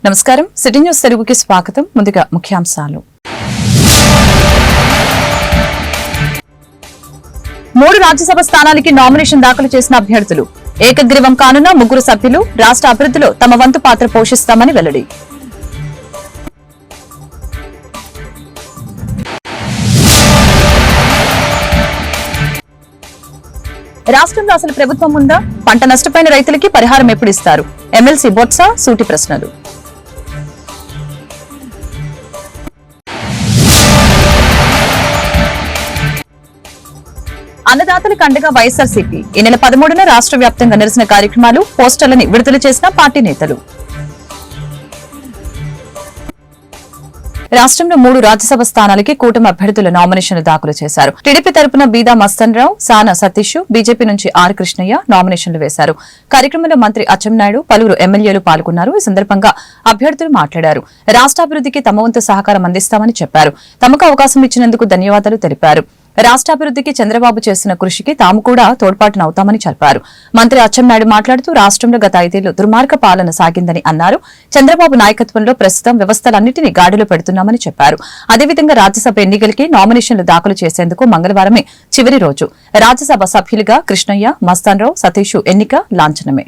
నమస్కారం city news తెలుగుకి స్వాగతం. ముందుగా ముఖ్యాంశాలు. 3 రాజ్యసభ స్థానాలకి నామినేషన్ దాఖలు చేసిన అభ్యర్థులు ఏకగ్రీవం కానున్న 3 సభ్యులు రాష్ట్ర అభివృద్ధిలో తమ వంతు పాత్ర పోషిస్తామని వెల్లడి. రాష్ట్రంలో అసలు ప్రభుత్వం ఉందా? పంట నష్టపోయిన రైతులకి పరిహారం ఎప్పుడు ఇస్తారు? ఎమ్మెల్సీ బొత్స సూటి ప్రశ్నలు. అన్నదాతలకు అండగా వైఎస్ఆర్సీపీ. ఈ నెల 13న రాష్ట్ర వ్యాప్తంగా నిరసన కార్యక్రమాలు, పోస్టర్లని విడుదల చేసిన పార్టీ నేతలు. రాష్ట్రంలో 3 రాజ్యసభ స్థానాలకి కూటమి అభ్యర్థుల నామినేషన్లు దాఖలు చేశారు. టీడీపీ తరపున బీదా మస్తన్ రావు, సానా సతీష్, బీజేపీ నుంచి ఆర్ కృష్ణయ్య నామినేషన్లు వేశారు. కార్యక్రమంలో మంత్రి అచ్చెన్నాయుడు, పలువురు ఎమ్మెల్యేలు పాల్గొన్నారు. ఈ సందర్భంగా అభ్యర్థులు మాట్లాడారు. రాష్ట్రాభివృద్ధికి తమ వంతు సహకారం అందిస్తామని చెప్పారు. తమకు అవకాశం ఇచ్చినందుకు ధన్యవాదాలు తెలిపారు. రాష్ట్రాభివృద్ధికి చంద్రబాబు చేసిన కృషికి తాము కూడా తోడ్పాటునవుతామని చెప్పారు. మంత్రి అచ్చెన్నాయుడు మాట్లాడుతూ రాష్ట్రంలో గత 5 ఏళ్లు దుర్మార్గ పాలన సాగిందని అన్నారు. చంద్రబాబు నాయకత్వంలో ప్రస్తుతం వ్యవస్థలన్నింటినీ గాడిలో పెడుతున్నామని చెప్పారు. అదేవిధంగా రాజ్యసభ ఎన్నికలకి నామినేషన్లు దాఖలు చేసేందుకు మంగళవారమే చివరి రోజు. రాజ్యసభ సభ్యులుగా కృష్ణయ్య, మస్తాన్ రావు, సతీష్ ఎన్నిక లాంఛనమే.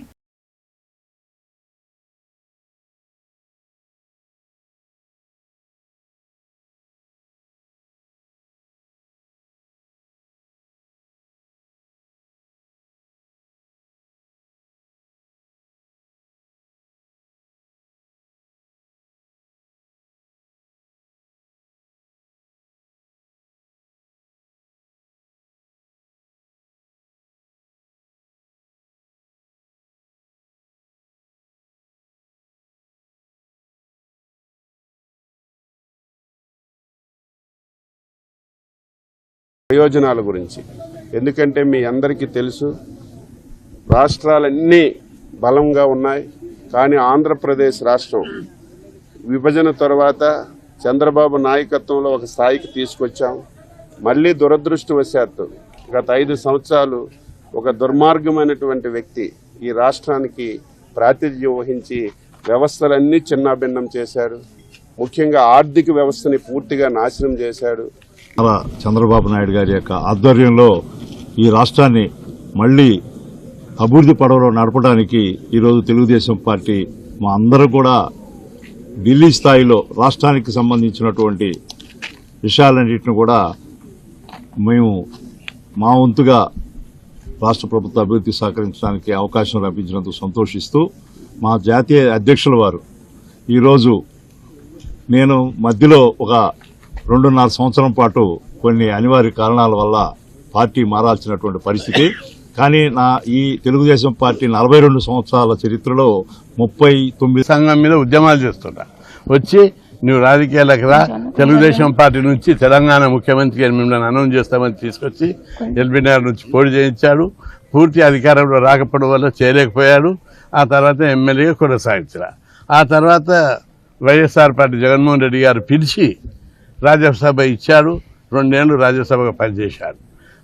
ప్రయోజనాల గురించి. ఎందుకంటే మీ అందరికీ తెలుసు, రాష్ట్రాలన్నీ బలంగా ఉన్నాయి. కానీ ఆంధ్రప్రదేశ్ రాష్ట్రం విభజన తర్వాత చంద్రబాబు నాయకత్వంలో ఒక స్థాయికి తీసుకొచ్చాం. మళ్ళీ దురదృష్టవశాత్తు గత 5 సంవత్సరాలు ఒక దుర్మార్గమైనటువంటి వ్యక్తి ఈ రాష్ట్రానికి ప్రాతినిధ్యం వహించి వ్యవస్థలన్నీ చిన్నాభిన్నం చేశాడు. ముఖ్యంగా ఆర్థిక వ్యవస్థని పూర్తిగా నాశనం చేశాడు. చంద్రబాబు నాయుడు గారి యొక్క ఆధ్వర్యంలో ఈ రాష్ట్రాన్ని మళ్లీ అభివృద్ధి పడవలో నడపడానికి ఈరోజు తెలుగుదేశం పార్టీ మా అందరూ కూడా ఢిల్లీ స్థాయిలో రాష్ట్రానికి సంబంధించినటువంటి విషయాలన్నింటినీ కూడా మేము మా వంతుగా రాష్ట్ర ప్రభుత్వ అభివృద్ధి సహకరించడానికి అవకాశం లభించినందుకు సంతోషిస్తూ మా జాతీయ అధ్యక్షుల వారు ఈరోజు నేను మధ్యలో ఒక 2.5 సంవత్సరం పాటు కొన్ని అనివార్య కారణాల వల్ల పార్టీ మారాల్సినటువంటి పరిస్థితి. కానీ ఈ తెలుగుదేశం పార్టీ 42 సంవత్సరాల చరిత్రలో 39 సంఘం మీద ఉద్యమాలు చేస్తున్నా వచ్చి నువ్వు రాజకీయాలకు రా, తెలుగుదేశం పార్టీ నుంచి తెలంగాణ ముఖ్యమంత్రిగా మిమ్మల్ని అనౌన్స్ చేస్తామని తీసుకొచ్చి ఎల్బీనగర్ నుంచి పోటీ చేయించాడు. పూర్తి అధికారంలో రాకపోవడం వల్ల చేయలేకపోయాడు. ఆ తర్వాత ఎమ్మెల్యేగా కొనసాగించారు. ఆ తర్వాత వైఎస్ఆర్ పార్టీ జగన్మోహన్ రెడ్డి గారు పిలిచి రాజ్యసభ ఇచ్చాడు. 2 ఏళ్ళు రాజ్యసభగా పనిచేశాడు.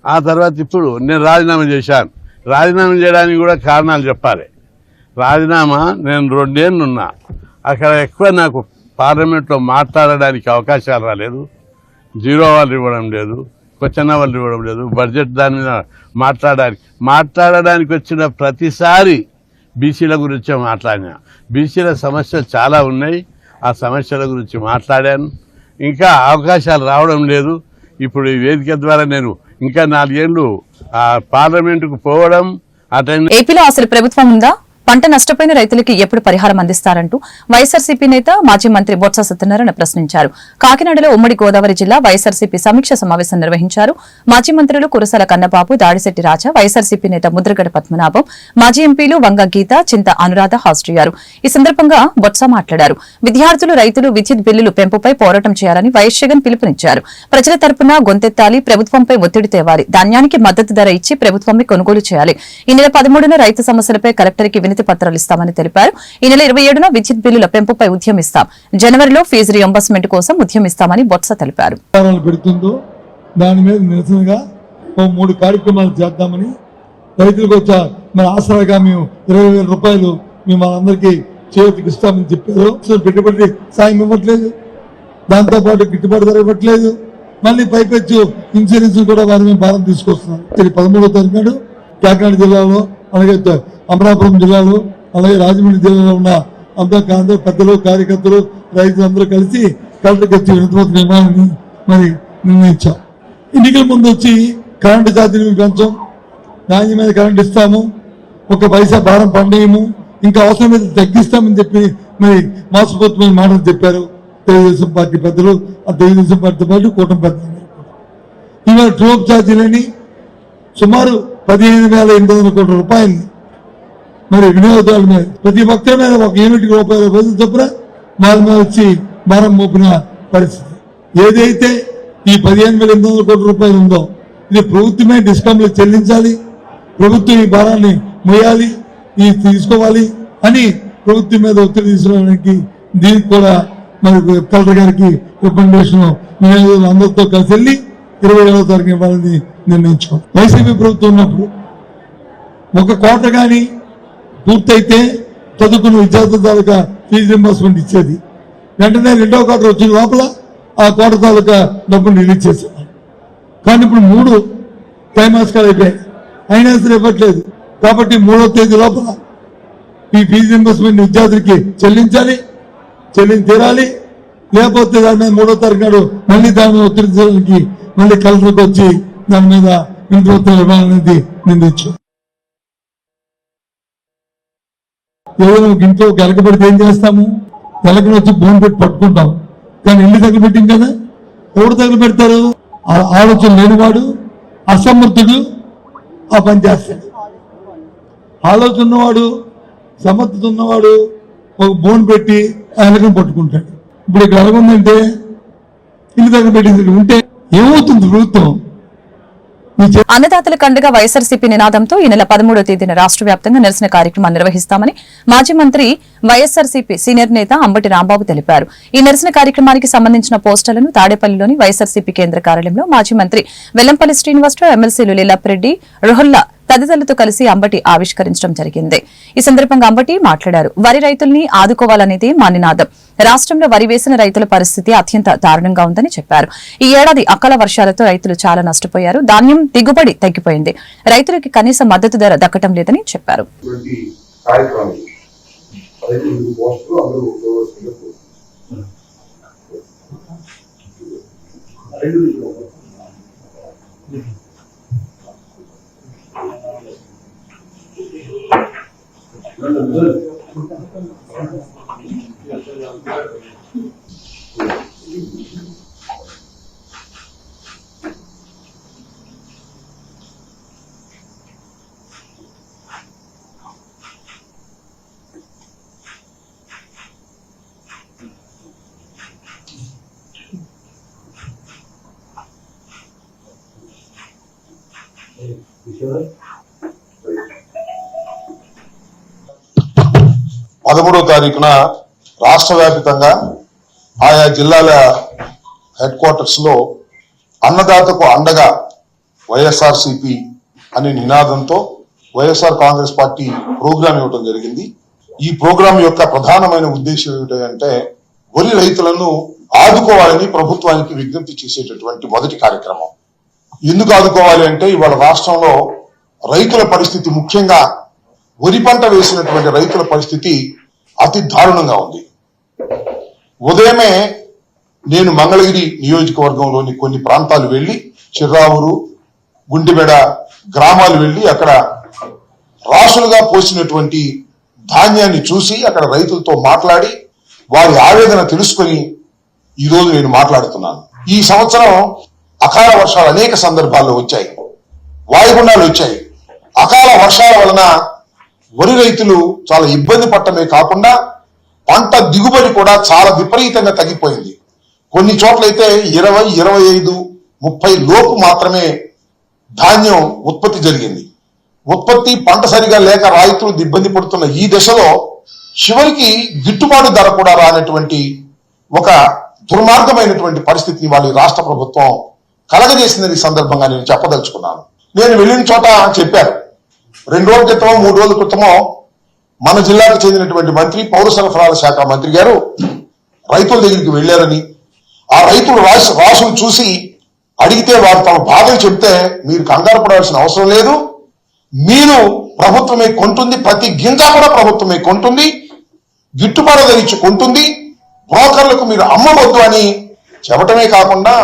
ఆ తర్వాత ఇప్పుడు నేను రాజీనామా చేశాను. రాజీనామా చేయడానికి కూడా కారణాలు చెప్పాలి. రాజీనామా నేను 2 ఏళ్ళు ఉన్నా, అక్కడ ఎక్కువ నాకు పార్లమెంట్లో మాట్లాడడానికి అవకాశాలు రాలేదు. 0 అవర్లు ఇవ్వడం లేదు, క్వశ్చన్ అవర్లు ఇవ్వడం లేదు, బడ్జెట్ దాని మీద మాట్లాడడానికి వచ్చిన ప్రతిసారి బీసీల గురించే మాట్లాడినా. బీసీల సమస్యలు చాలా ఉన్నాయి, ఆ సమస్యల గురించి మాట్లాడాను. ఇంకా అవకాశాలు రావడం లేదు. ఇప్పుడు ఈ వేదిక ద్వారా నేను ఇంకా 4 ఏళ్ళు పార్లమెంటుకు పోవడం. ఏపీలో అసలు ప్రభుత్వం ఉందా? పంట నష్టపోయిన రైతులకి ఎప్పుడు పరిహారం అందిస్తారంటూ వైఎస్ఆర్సీపీ నేత మాజీ మంత్రి బొత్స సత్యనారాయణ ప్రశ్నించారు. కాకినాడలో ఉమ్మడి గోదావరి జిల్లా వైఎస్ఆర్సీపీ సమీక్ష సమావేశం నిర్వహించారు. మాజీ మంత్రులు కురసాల కన్నబాబు, దాడిశెట్టి రాజా, వైఎస్ఆర్సీపీ నేత ముద్రగడ పద్మనాభం, మాజీ ఎంపీలు వంగ గీత, చింత అనురాధ హాజరయ్యారు. ఈ సందర్భంగా బొత్స మాట్లాడారు. విద్యార్థులు, రైతులు విద్యుత్ బిల్లులు పెంపుపై పోరాటం చేయాలని వైఎస్ జగన్ పిలుపునిచ్చారు. ప్రజల తరపున గొంతెత్తాలి, ప్రభుత్వంపై ఒత్తిడి తేవాలి, ధాన్యానికి మద్దతు ధర ఇచ్చి ప్రభుత్వమే కొనుగోలు చేయాలి. ఈ నెల 13న రైతు సమస్యలపై కలెక్టర్కి వినతి పత్రాలు ఇస్తామని తెలిపారు. ఈ నెల 27న విద్యుత్ బిల్లుల పెంపుపై ఉద్యమిస్తాం. జనవరిలో ఫీజు రియంబర్స్మెంట్ కోసం ఉద్యమిస్తామని బొత్స తెలిపారు. దాని మీద నిరసనగా 3 కార్యక్రమాలు చేద్దామని రైతులకు వచ్చా మన ఆసరాగా మేము 20,000 రూపాయలు మేము అందరికీ చేతికి ఇస్తామని చెప్పారు. పెట్టుబడి సాయం ఇవ్వట్లేదు, దాంతోపాటు గిట్టుబాటు ధర ఇవ్వట్లేదు. మళ్ళీ పైపెచ్చు ఇన్సూరెన్స్ కూడా వారి మీద భారం తీసుకొస్తున్నారు. 13వ తారీఖు నాడు కాకినాడ జిల్లాలో, అలాగే అమలాపురం జిల్లాలో, అలాగే రాజమండ్రి జిల్లాలో ఉన్న అందరూ పెద్దలు, కార్యకర్తలు, రైతులు అందరూ కలిసి కలెక్టర్కి వచ్చి వినతి నిర్మాణాన్ని మరి నిర్ణయించాం. ఎన్నికల ముందు వచ్చి కరెంటు ఛార్జీలు పెంచాం, నాణ్యమైన కరెంటు ఇస్తాము, ఒక పైసా భారం పండేయము, ఇంకా అవసరమైతే తగ్గిస్తామని చెప్పి మరి మోసపోతున్న మాటలు చెప్పారు తెలుగుదేశం పార్టీ పెద్దలు. ఆ తెలుగుదేశం పార్టీతో పాటు కూటమి పెద్దలు. ఇవాళ ట్రూప్ ఛార్జీలని సుమారు 15,800 కోట్ల రూపాయలని మరి వినియోగదారుల మీద, ప్రతి ఒక్కరి మీద ఒక యూనిట్కి రూపాయలు చొప్పున వాళ్ళ మీద వచ్చి భారం మోపిన పరిస్థితి. ఏదైతే ఈ 15,800 కోట్ల రూపాయలు ఉందో ఇది ప్రభుత్వమే డిస్కౌంట్లు చెల్లించాలి, ప్రభుత్వం ఈ భారాన్ని మోయాలి, ఇది తీసుకోవాలి అని ప్రభుత్వం మీద ఒత్తిడి తీసుకురావడానికి దీనికి కూడా మరి కలెక్టర్ గారికి రికమెండేషన్ అందరితో కలిసి వెళ్ళి 27వ తారీఖు ఇవ్వాలని నిర్ణయించుకోవాలి. వైసీపీ ప్రభుత్వం ఉన్నప్పుడు ఒక కోట కానీ పూర్తయితే చదువుకున్న విద్యార్థుల తాలూకా ఫీజు రింబర్స్మెంట్ ఇచ్చేది. వెంటనే 2వ కోట వచ్చిన లోపల ఆ కోట తాలూకా డబ్బులు రిలీజ్ చేసేవారు. కానీ ఇప్పుడు 3 త్రైమాసికాలు అయిపోయాయి, అయినా సరే ఇవ్వట్లేదు. కాబట్టి 3వ తేదీ లోపల ఈ ఫీజు రింబర్స్మెంట్ విద్యార్థులకి చెల్లించాలి, చెల్లించి తీరాలి. లేకపోతే దాని మీద 3వ తారీఖు నాడు మళ్ళీ దాని మీద ఒత్తిడి చేయడానికి మళ్ళీ కలెక్టర్కి వచ్చి దాని మీద వినతి ఇవ్వాలనేది నిర్ణయించాం. ఏదైనా ఇంట్లో ఒక ఎలక పెడితే ఏం చేస్తాము? ఎలకను వచ్చి భూమి పెట్టి పట్టుకుంటాం, కానీ ఇల్లు తగలబెట్టింది కదా. ఎవరు తగలబెడతారు? ఆలోచన లేనివాడు, అసమర్థుడు ఆ పని చేస్తాడు. ఆలోచన ఉన్నవాడు, సమర్థత ఉన్నవాడు ఒక బోన్ పెట్టి ఆ ఎలకను పట్టుకుంటాడు. ఇప్పుడు ఇక్కడ ఎలాగుందంటే ఇల్లు తగలబెట్టింది ఉంటే ఏమవుతుంది ప్రభుత్వం? అన్నదాతల కండగా వైఎస్ఆర్సీపీ నినాదంతో ఈ నెల 13వ తేదీన రాష్ట్ర వ్యాప్తంగా నిరసన కార్యక్రమాన్ని నిర్వహిస్తామని మాజీ మంత్రి వైఎస్ఆర్సీపీ సీనియర్ నేత అంబటి రాంబాబు తెలిపారు. ఈ నిరసన కార్యక్రమానికి సంబంధించిన పోస్టర్లను తాడేపల్లిలోని వైఎస్ఆర్సీపీ కేంద్ర కార్యాలయంలో మాజీ మంత్రి వెల్లంపల్లి శ్రీనివాసరావు, ఎమ్మెల్సీలు లీలాప్రెడ్డి, రుహుల్లా తదితరులతో కలిసి అంబటి ఆవిష్కరించడం జరిగింది. ఈ సందర్భంగా అంబటి మాట్లాడారు. వరి రైతుల్ని ఆదుకోవాలనేది మా నినాదం. రాష్ట్రంలో వరి వేసిన రైతుల పరిస్థితి అత్యంత దారుణంగా ఉందని చెప్పారు. ఈ ఏడాది అకాల వర్షాలతో రైతులు చాలా నష్టపోయారు. ధాన్యం దిగుబడి తగ్గిపోయింది. రైతులకి కనీస మద్దతు ధర దక్కడం లేదని చెప్పారు. పదమూడవ తారీఖున రాష్ట్ర వ్యాప్తంగా ఆయా జిల్లాల హెడ్ క్వార్టర్స్ లో అన్నదాతకు అండగా వైఎస్ఆర్సీపీ అనే నినాదంతో వైఎస్ఆర్ కాంగ్రెస్ పార్టీ ప్రోగ్రాం ఇవ్వడం జరిగింది. ఈ ప్రోగ్రాం యొక్క ప్రధానమైన ఉద్దేశం ఏమిటంటే వరి రైతులను ఆదుకోవాలని ప్రభుత్వానికి విజ్ఞప్తి చేసేటటువంటి మొదటి కార్యక్రమం. ఎందుకు ఆదుకోవాలి అంటే ఇవాళ రాష్ట్రంలో రైతుల పరిస్థితి, ముఖ్యంగా వరి పంట వేసినటువంటి రైతుల పరిస్థితి అతి దారుణంగా ఉంది. ఉదయమే నేను మంగళగిరి నియోజకవర్గంలోని కొన్ని ప్రాంతాలు వెళ్లి, చిర్రావూరు, గుంటిబెడ గ్రామాలు వెళ్లి అక్కడ రాసులుగా పోసినటువంటి ధాన్యాన్ని చూసి అక్కడ రైతులతో మాట్లాడి వారి ఆవేదన తెలుసుకొని ఈరోజు నేను మాట్లాడుతున్నాను. ఈ సంవత్సరం అకాల వర్షాలు అనేక సందర్భాల్లో వచ్చాయి, వాయుగుండాలు వచ్చాయి. అకాల వర్షాల వలన వరి రైతులు చాలా ఇబ్బంది పడటమే కాకుండా పంట దిగుబడి కూడా చాలా విపరీతంగా తగ్గిపోయింది. కొన్ని చోట్లయితే 20, 25, 30 లోపు మాత్రమే ధాన్యం ఉత్పత్తి జరిగింది. ఉత్పత్తి పంట సరిగా లేక రైతులు ఇబ్బంది పడుతున్న ఈ దశలో చివరికి గిట్టుబాటు ధర కూడా రానటువంటి ఒక దుర్మార్గమైనటువంటి పరిస్థితిని వాళ్ళ రాష్ట్ర ప్రభుత్వం కలగజేసిందని సందర్భంగా నేను చెప్పదలుచుకున్నాను. నేను వెళ్ళిన చోట చెప్పారు, 2 రోజుల క్రితమో 3 రోజుల క్రితమో మన జిల్లాకు చెందినటువంటి మంత్రి పౌర సరఫరాల శాఖ మంత్రి గారు రైతుల దగ్గరికి వెళ్లారని, ఆ రైతులు రాసులు చూసి అడిగితే వారు తమ బాధలు చెప్తే మీరు కంగారు పడాల్సిన అవసరం లేదు, మీరు ప్రభుత్వమే కొంటుంది, ప్రతి గింజ కూడా ప్రభుత్వమే కొంటుంది, గిట్టుబాటు ధర ఇచ్చి కొంటుంది, బ్రోకర్లకు మీరు అమ్మవద్దు అని చెప్పటమే కాకుండా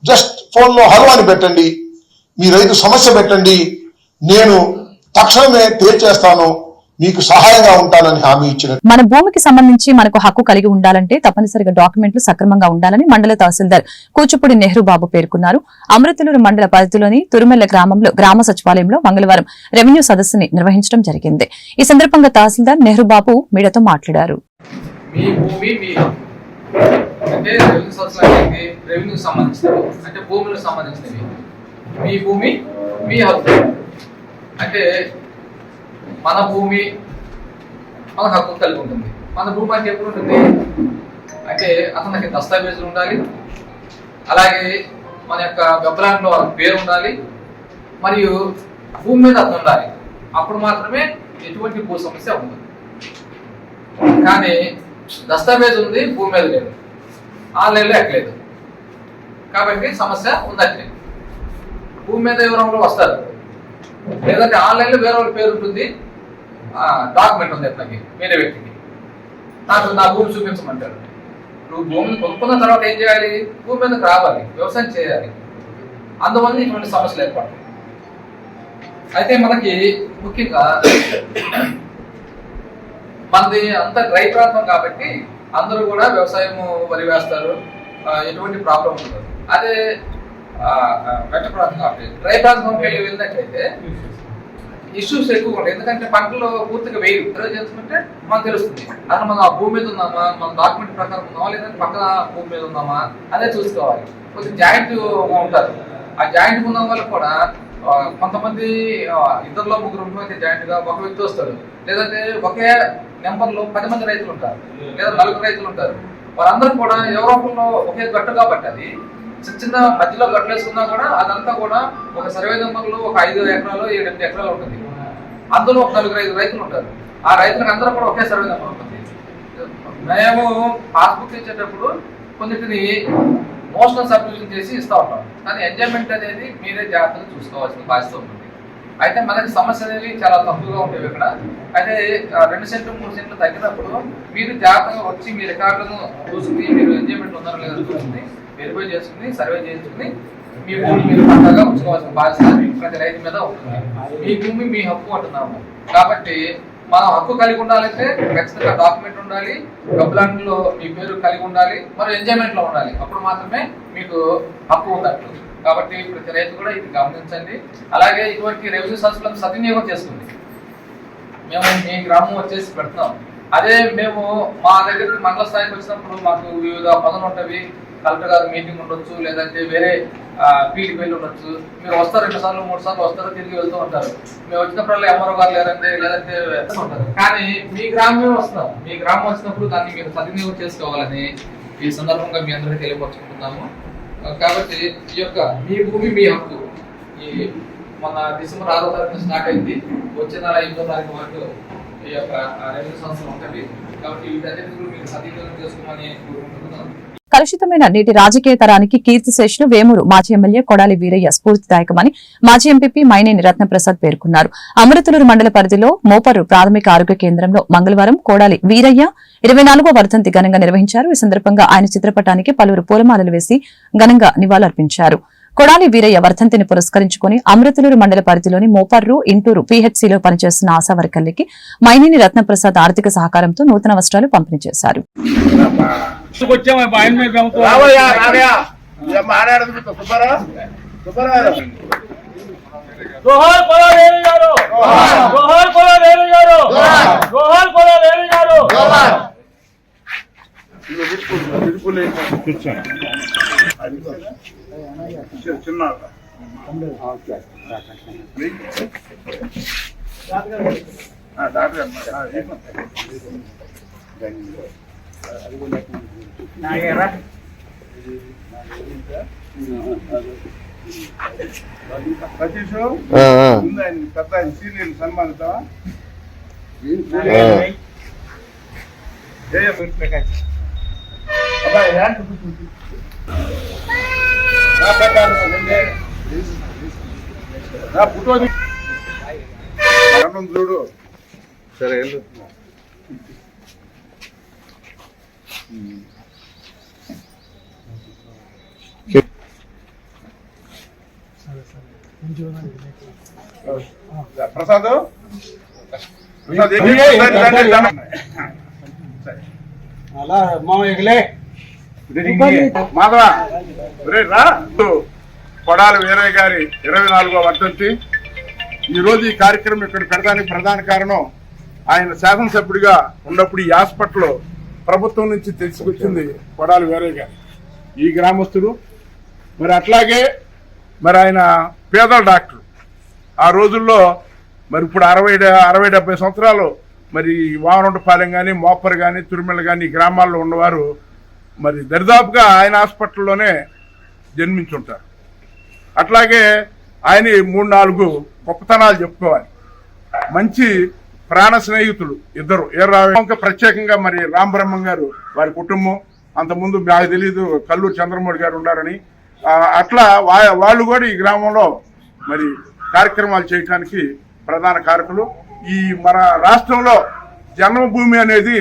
జస్ట్ ఫోన్లో హలో అని పెట్టండి, మీ రైతు సమస్య పెట్టండి, నేను తక్షణమే తేల్చేస్తాను, మీకు సహాయంగా ఉంటానని హామీ ఇచ్చిన. మన భూమికి సంబంధించి మనకు హక్కు కలిగి ఉండాలంటే తప్పనిసరిగా డాక్యుమెంట్లు సక్రమంగా ఉండాలని మండల తహసీల్దార్ కూచిపూడి నెహ్రూ బాబు పేర్కొన్నారు. అమృతలూరు మండల పరిధిలోని తురుమెల్ల గ్రామంలో గ్రామ సచివాలయంలో మంగళవారం రెవెన్యూ సదస్సుని నిర్వహించడం జరిగింది. ఈ సందర్భంగా తహసీల్దార్ నెహ్రూ బాబు మీడియాతో మాట్లాడారు. మీ భూమి మీ అంటే రెవెన్యూ సోషల్ రెవెన్యూ సంబంధించినవి, అంటే భూములకు సంబంధించినవి. మీ భూమి మీ హక్కు, అంటే మన భూమి మన హక్కు కలిగి ఉంటుంది. మన భూమి అంటే ఎప్పుడు ఉంటుంది అంటే అతనికి దస్తావేజులు ఉండాలి, అలాగే మన యొక్క వెబ్లాండ్లో పేరు ఉండాలి, మరియు భూమి మీద అతను ఉండాలి. అప్పుడు మాత్రమే ఎటువంటి భూ సమస్య ఉంటుంది. కానీ దస్తావేజ్ ఉంది, భూమి మీద లేదు, ఆన్లైన్లో ఎక్కలేదు, కాబట్టి సమస్య ఉందంటే భూమి మీద వివరంలో వస్తారు, లేదంటే ఆన్లైన్లో వేరే వాళ్ళ పేరు ఉంటుంది, డాక్యుమెంట్ ఉంది అతనికి, వేరే వ్యక్తికి, నాకు నా భూమి చూపించమంటారు. నువ్వు భూమిని కొనుక్కున్న తర్వాత ఏం చేయాలి? భూమి మీదకి రావాలి, వ్యవసాయం చేయాలి. అందువల్ల ఇటువంటి సమస్యలు ఏర్పడతాయి. అయితే మనకి ముఖ్యంగా మనది అంతా డ్రై ప్రాంతం కాబట్టి అందరూ కూడా వ్యవసాయం వరి వేస్తారు, ఎటువంటి ప్రాబ్లం ఉండదు. అదే వెట్ట ప్రాంతం కాబట్టి డ్రై ప్రాంతం వెళ్ళినట్లయితే ఇష్యూస్ ఎక్కువ ఉంటాయి. ఎందుకంటే పంటలు పూర్తిగా వేయరు. ఈరోజు చేసుకుంటే మనకు తెలుస్తుంది అసలు మనం ఆ భూమి మీద ఉన్నామా, మన డాక్యుమెంట్ ప్రకారం ఉన్నామా, లేదంటే పక్కన భూమి మీద ఉన్నామా అదే చూసుకోవాలి. కొంచెం జాయింట్ ఉంటారు. ఆ జాయింట్ ఉన్న వాళ్ళు కూడా కొంతమంది ఇద్దరులో ముగ్గురు అయితే జాయింట్ గా ఒక వ్యక్తి వస్తాడు, లేదంటే ఒకే నెంబర్ లో 10 మంది రైతులు ఉంటారు, లేదా 4 రైతులు ఉంటారు. వారందరూ కూడా ఎవరోపంలో ఒకే గట్టు కాబట్టి అది చిన్న మధ్యలో గట్లు వేసుకున్నా కూడా అదంతా కూడా ఒక సర్వే నెంబర్లో ఒక 5 ఎకరాలు 7 ఎకరాలు ఉంటుంది. అందులో ఒక 4-5 రైతులు ఉంటారు. ఆ రైతులకు అందరూ కూడా ఒకే సర్వే నెంబర్ ఉంటుంది. మేము పాస్బుక్ ఇచ్చేటప్పుడు కొన్నిటిని మోషనల్ సబ్డివిజన్ చేసి ఇస్తూ ఉంటాం, కానీ ఎంజాయ్మెంట్ అనేది మీరే జాగ్రత్తగా చూసుకోవాల్సిన బాధ్యత ఉంటుంది. అయితే మనకి సమస్య అనేవి చాలా తక్కువగా ఉంటాయి ఇక్కడ. అయితే 2 సెంట్లు 3 సెంట్లు తగ్గినప్పుడు మీరు జాగ్రత్తగా వచ్చి మీ రికార్డులను చూసుకుని మీరు ఎంజాయ్మెంట్ ఉన్నారో లేదో చూసుకుని వెరిఫై చేసుకుని సర్వే చేసుకుని మీ భూమి మీరు పక్కాగా ఉంచుకోవాల్సిన బాధ్యత ప్రతి రైతు మీద ఉంటుంది. మీ భూమి మీ హక్కు అంటున్నాము కాబట్టి మనం హక్కు కలిగి ఉండాలంటే ఖచ్చితంగా డాక్యుమెంట్ ఉండాలి, వెబ్లాండ్లో మీ పేరు కలిగి ఉండాలి, మరి ఎంజాయ్మెంట్ లో ఉండాలి. అప్పుడు మాత్రమే మీకు హక్కు ఉన్నట్లు. కాబట్టి ప్రతి రైతు కూడా ఇది గమనించండి. అలాగే ఇటువంటి రెవెన్యూ సంస్థలను సద్వినియోగం చేసుకుంది. మేము మీ గ్రామం వచ్చేసి పెడుతున్నాం. అదే మేము మా దగ్గరికి మండల స్థాయికి వచ్చినప్పుడు మాకు వివిధ పనులు ఉంటవి, కలెక్టర్ గారు మీటింగ్ ఉండొచ్చు, లేదంటే వేరే ఫీల్డ్కి వెళ్ళి ఉండొచ్చు. మీరు వస్తారు 2 సార్లు 3 సార్లు వస్తారు, తిరిగి వెళ్తూ ఉంటారు. మేము వచ్చినప్పుడల్లా ఎంఆర్ఓ గారు లేదంటే ఉంటారు. కానీ మీ గ్రామమే వస్తున్నాం. మీ గ్రామం వచ్చినప్పుడు దాన్ని మీరు సద్వినియోగం చేసుకోవాలని ఈ సందర్భంగా మీ అందరికీ తెలియపరుచుకుంటున్నాము. కాబట్టి ఈ యొక్క మీ భూమి మీ హక్కు ఈ మన డిసెంబర్ 6వ తారీఖున స్టార్ట్ అయింది. వచ్చే నెల 8వ తారీఖు వరకు ఈ యొక్క రెవెన్యూ సంస్థలు ఉంటుంది. కాబట్టి వీటన్నిటిని మీరు సద్వినియోగం చేసుకోమని కోరుకుంటున్నాను. కలుషితమైన నేటి రాజకీయ తరానికి కీర్తిశేషులు వేమూరు మాజీ ఎమ్మెల్యే కొడాలి వీరయ్య స్ఫూర్తిదాయకమని మాజీ ఎంపీపీ మైనేని రత్నప్రసాద్ పేర్కొన్నారు. అమృతలూరు మండల పరిధిలో మోపర్రు ప్రాథమిక ఆరోగ్య కేంద్రంలో మంగళవారం కొడాలి వీరయ్య 24వ వర్ధంతి ఘనంగా నిర్వహించారు. ఈ సందర్భంగా ఆయన చిత్రపటానికి పలువురు పూలమాలలు వేసి ఘనంగా నివాళులర్పించారు. కొడాలి వీరయ్య వర్ధంతిని పురస్కరించుకుని అమృతలూరు మండల పరిధిలోని మోపర్రు ఇంటూరు పీహెచ్సీలో పనిచేస్తున్న ఆశా వర్కర్లకి మైనేని రత్నప్రసాద్ ఆర్థిక సహకారంతో నూతన వస్త్రాలు పంపిణీ చేశారు. సతీష్ పెద్ద సీనియర్ సన్మానిత చూడు సరే వెళ్ళు. ప్రసాద్ మాధవ రా. కొడాలి వీరయ్య గారి 24వ వర్ధంతి. ఈ రోజు ఈ కార్యక్రమం ఇక్కడ పెడడానికి ప్రధాన కారణం ఆయన శాసనసభ్యుడిగా ఉన్నప్పుడు ఈ హాస్పిటల్ ప్రభుత్వం నుంచి తీసుకొచ్చింది కొడాలి వీరయ్య గారు, ఈ గ్రామస్తులు. మరి అట్లాగే మరి ఆయన పేదల డాక్టర్. ఆ రోజుల్లో మరి ఇప్పుడు 60-70 సంవత్సరాలు మరి వామనొండపాలెం కానీ, మోపర్ కానీ, తురిమెళ్ళ కానీ ఈ గ్రామాల్లో ఉన్నవారు మరి దరిదాపుగా ఆయన హాస్పిటల్లోనే జన్మించుంటారు. అట్లాగే ఆయన 3-4 గొప్పతనాలు చెప్పుకోవాలి. మంచి ప్రాణ స్నేహితులు ఇద్దరు. ఇంకా ప్రత్యేకంగా మరి రామబ్రహ్మం గారు వారి కుటుంబం, అంతకుముందు నాకు తెలియదు కల్లూరు చంద్రమౌళి గారు ఉన్నారని. అట్లా వాళ్ళు కూడా ఈ గ్రామంలో మరి కార్యక్రమాలు చేయడానికి ప్రధాన కారకులు. ఈ మన రాష్ట్రంలో జన్మభూమి అనేది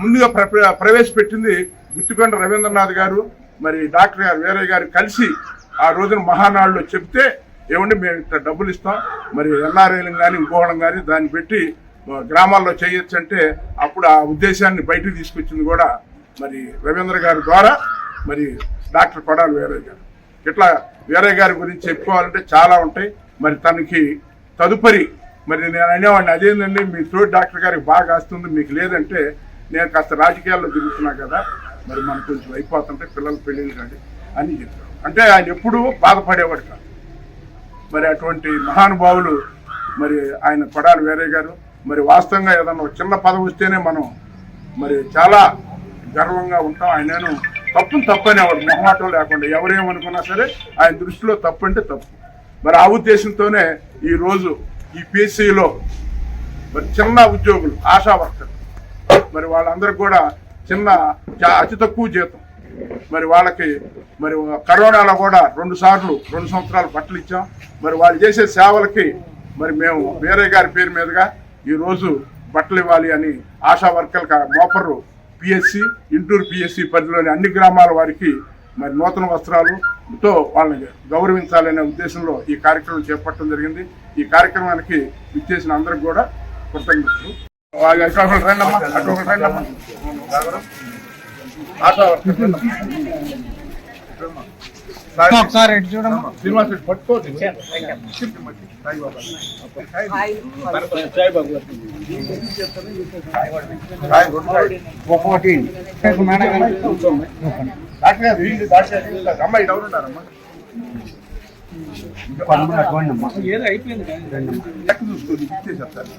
ముందుగా ప్రవేశపెట్టింది గుత్తికొండ రవీంద్రనాథ్ గారు, మరి డాక్టర్ గారు వీరయ్య గారు కలిసి ఆ రోజున మహానాడులో చెప్తే, ఏమంటే మేము ఇట్లా డబ్బులు ఇస్తాం, మరి ఎన్ఆర్ఐలను కానీ ఇంకోవడం కానీ దాన్ని పెట్టి గ్రామాల్లో చేయొచ్చు అంటే, అప్పుడు ఆ ఉద్దేశాన్ని బయటకు తీసుకొచ్చింది కూడా మరి రవీంద్ర గారి ద్వారా మరి డాక్టర్ కొడాలి వీరయ్య గారు. ఇట్లా వీరయ్య గారి గురించి చెప్పుకోవాలంటే చాలా ఉంటాయి. మరి తనకి తదుపరి మరి నేను అనేవాడిని, అదేంటండి మీ తోటి డాక్టర్ గారికి బాగా వస్తుంది, మీకు లేదంటే నేను కాస్త రాజకీయాల్లో తిరుగుతున్నా కదా, మరి మనకు కొంచెం అయిపోతుంటే పిల్లల పెళ్ళిళ్ళు కానీ అని చెప్పారు. అంటే ఆయన ఎప్పుడూ బాధపడేవాడు కాదు. మరి అటువంటి మహానుభావులు మరి ఆయన కొడాలి వీరయ్య గారు. మరి వాస్తవంగా ఏదన్నా చిన్న పదవి వస్తేనే మనం మరి చాలా గర్వంగా ఉంటాం. ఆయనను తప్పనేవాడు, మొహమాటం లేకుండా. ఎవరేమనుకున్నా సరే ఆయన దృష్టిలో తప్పు అంటే తప్పు. మరి ఆ ఉద్దేశంతోనే ఈరోజు ఈ పిఎస్సిలో మరి చిన్న ఉద్యోగులు, ఆశా వర్కర్లు, మరి వాళ్ళందరికీ కూడా అతి తక్కువ జీతం. మరి వాళ్ళకి మరి కరోనాలో కూడా 2 సంవత్సరాలు బట్టలు ఇచ్చాం. మరి వాళ్ళు చేసే సేవలకి మరి మేము వీరయ్య గారి పేరు మీదుగా ఈరోజు బట్టలు ఇవ్వాలి అని ఆశా వర్కర్లకు మోపర్రు పిఎస్సి, ఇంటూరు పిఎస్సి పరిధిలోని అన్ని గ్రామాల వారికి మరి నూతన వస్త్రాలతో వాళ్ళని గౌరవించాలనే ఉద్దేశంలో ఈ కార్యక్రమం చేపట్టడం జరిగింది. ఈ కార్యక్రమానికి ఇచ్చేసిన అందరికి కూడా కృతజ్ఞతలు. శ్రీనివాస్ రెడ్డి పట్టుకోండి. అమ్మాయి ఎవరున్నారమ్మా? ఏదో అయిపోయింది చూసుకోండి, ఇచ్చేసేస్తారు.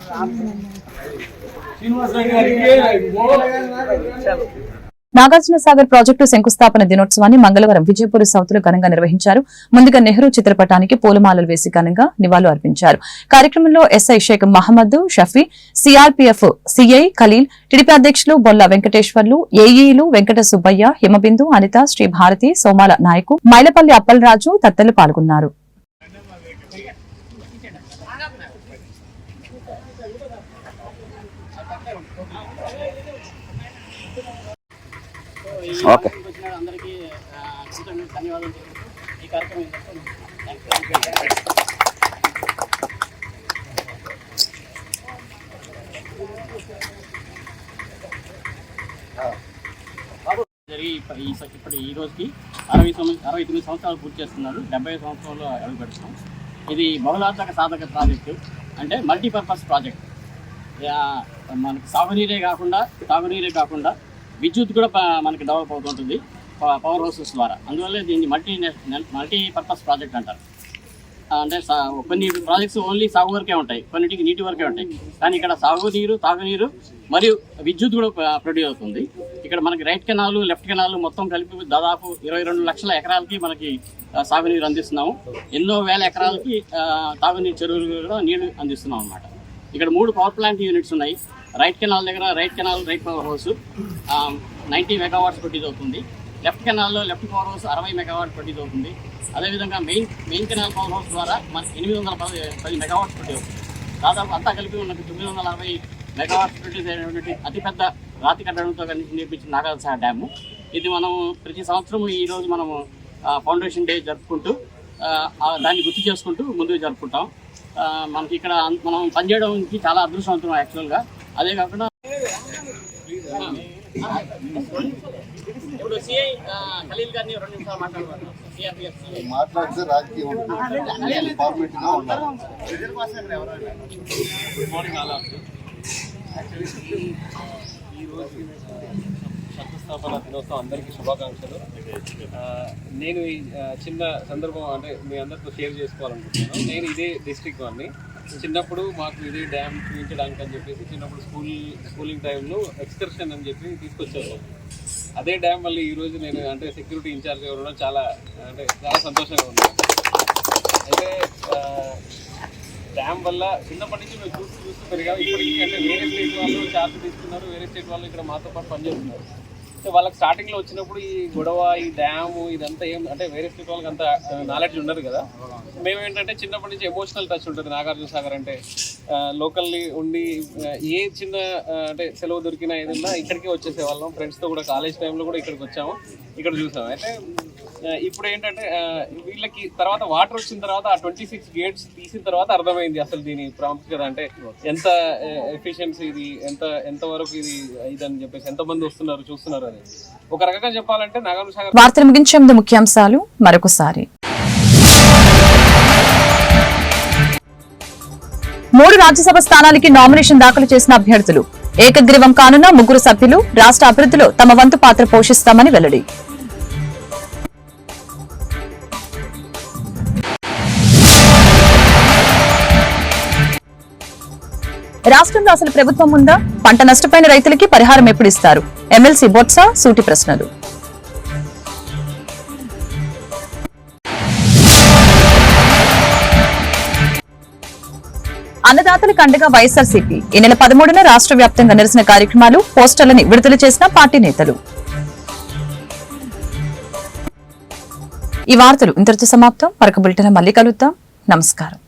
నాగార్జున సాగర్ ప్రాజెక్టు శంకుస్థాపన దినోత్సవాన్ని మంగళవారం విజయపూర్ సౌత్ లో ఘనంగా నిర్వహించారు. ముందుగా నెహ్రూ చిత్రపటానికి పూలమాలలు వేసి ఘనంగా నివాళులు అర్పించారు. కార్యక్రమంలో SI Sheikh Mohammed Shafi, CRPF CI Khaleel, TDP అధ్యక్షులు బొల్ల వెంకటేశ్వర్లు, ఏఈలు వెంకట సుబ్బయ్య, హిమబిందు, అనిత, శ్రీ భారతి, సోమాల నాయకు, మైలపల్లి అప్పలరాజు తదితరులు పాల్గొన్నారు. ఓకే. ఇప్పుడు ఈ రోజుకి 69 సంవత్సరాలు పూర్తి చేస్తున్నారు. 70 సంవత్సరాలు అడుగు పెడుతున్నాం. ఇది బహుళార్థక సాధక ప్రాజెక్టు, అంటే మల్టీపర్పస్ ప్రాజెక్ట్. మనకి సాగునీరే కాకుండా విద్యుత్ కూడా మనకి డెవలప్ అవుతుంటుంది పవర్ హౌసెస్ ద్వారా. అందువల్ల దీన్ని మల్టీపర్పస్ ప్రాజెక్ట్ అంటారు. అంటే కొన్ని ప్రాజెక్ట్స్ ఓన్లీ సాగు వరకే ఉంటాయి, కొన్నిటికి నీటి వరకే ఉంటాయి. కానీ ఇక్కడ సాగునీరు, తాగునీరు మరియు విద్యుత్ కూడా ప్రొడ్యూస్ అవుతుంది. ఇక్కడ మనకి రైట్ కెనాలు, లెఫ్ట్ కెనాలు మొత్తం కలిపి దాదాపు 22 లక్షల ఎకరాలకి మనకి సాగునీరు అందిస్తున్నాము. ఎన్నో వేల ఎకరాలకి తాగునీరు చెరువులు కూడా నీళ్లు అందిస్తున్నాం అన్నమాట. ఇక్కడ 3 పవర్ ప్లాంట్ యూనిట్స్ ఉన్నాయి. రైట్ కెనాల్ దగ్గర right power house 90 megawatts produce అవుతుంది. లెఫ్ట్ కెనాల్లో left power house 60 megawatt produce అవుతుంది. అదేవిధంగా మెయిన్ కెనాల్ పవర్ హౌస్ ద్వారా మనకి 810 మెగావాట్స్ ప్రొడ్యూస్ అవుతుంది. దాదాపు అంతా కలిపి మనకు 960 మెగావాట్స్ ప్రొడ్యూస్ అయినటువంటి అతిపెద్ద రాతి కట్టడంతో నిర్మించిన నాగార్జున డ్యాము. ఇది మనం ప్రతి సంవత్సరం ఈరోజు మనము ఫౌండేషన్ డే జరుపుకుంటూ దాన్ని గుర్తు చేసుకుంటూ ముందుకు జరుపుకుంటాం. మనకి ఇక్కడ మనం పనిచేయడానికి చాలా అదృష్టవంతం యాక్చువల్గా. అదే కాకుండా ఇప్పుడు సిఐ ఖలీల్ గారిని 2 నిమిషాలు మాట్లాడితే రాజకీయం శంకుస్థాపన దినోత్సవం అందరికీ శుభాకాంక్షలు. నేను ఈ చిన్న సందర్భం అంటే మీ అందరితో షేర్ చేసుకోవాలనుకుంటున్నాను. నేను ఇదే డిస్ట్రిక్ట్ వాడిని. చిన్నప్పుడు మాకు ఇదే డ్యామ్ చూపించడానికి అని చెప్పేసి చిన్నప్పుడు స్కూలింగ్ టైంలో ఎక్స్కర్షన్ అని చెప్పి తీసుకొచ్చారు. అదే డ్యామ్ మళ్ళీ ఈరోజు నేను అంటే సెక్యూరిటీ ఇన్ఛార్జ్గా ఉండడం చాలా సంతోషంగా ఉంది. అయితే డ్యామ్ వల్ల చిన్నప్పటి నుంచి మేము చూస్తూ పెరిగాము. ఇప్పటికీ అంటే వేరే స్టేట్ వాళ్ళు ఛార్జ్ తీసుకున్నారు, వేరే స్టేట్ వాళ్ళు ఇక్కడ మాతో పాటు పనిచేస్తున్నారు. సో వాళ్ళకి స్టార్టింగ్లో వచ్చినప్పుడు ఈ గొడవ, ఈ డ్యాము ఇదంతా ఏం అంటే వేరే స్టేట్ వాళ్ళకి అంత నాలెడ్జ్ ఉండదు కదా. మేము ఏంటంటే చిన్నప్పటి నుంచి ఎమోషనల్ టచ్ ఉంటుంది. నాగార్జున సాగర్ అంటే లోకల్లీ ఉండి ఏ చిన్న అంటే సెలవు దొరికినా ఏదన్నా ఇక్కడికే వచ్చేసే వాళ్ళం. ఫ్రెండ్స్తో కూడా కాలేజ్ టైంలో కూడా ఇక్కడికి వచ్చాము, ఇక్కడ చూసాము. అయితే ఇప్పుడు ఏంటంటే వీళ్ళకి తర్వాత వాటర్ వచ్చిన తర్వాత ఆ 26 గేట్స్ తీసిన తర్వాత అర్థమైంది అసలు దీని ప్రాముఖ్యత అంటే ఎంత ఎఫిషియన్సీ ఇది, ఎంతవరకు ఇదని చెప్పేసి ఎంతమంది వస్తున్నారు చూస్తున్నారు అని. ఒక రకంగా చెప్పాలంటే నాగార్జున సాగర్. వార్తలు ముగించే ముందు ముఖ్యాంశాలు మరొకసారి. 3 రాజ్యసభ స్థానాలకి నామినేషన్ దాఖలు చేసిన అభ్యర్థులు ఏకగ్రీవం కానున్న 3 సభ్యులు రాష్ట్ర అభివృద్ధిలో తమ వంతు పాత్ర పోషిస్తామని వెల్లడి. రాష్ట్రంలో అసలు ప్రభుత్వం ఉందా? పంట నష్టపోయిన రైతులకి పరిహారం ఎప్పుడు ఇస్తారు? ఎమ్మెల్సీ బొత్స సూటి ప్రశ్నలు. అన్నదాతలకు అండగా వైఎస్ఆర్సీపీ. ఈ నెల 13న రాష్ట్ర వ్యాప్తంగా నిరసన కార్యక్రమాలు, పోస్టర్లని విడుదల చేసిన పార్టీ నేతలు. ఈ వార్తలు ఇంతటితో సమాప్తం. మరొక బులెటిన్ మళ్ళీ కలుద్దాం. నమస్కారం.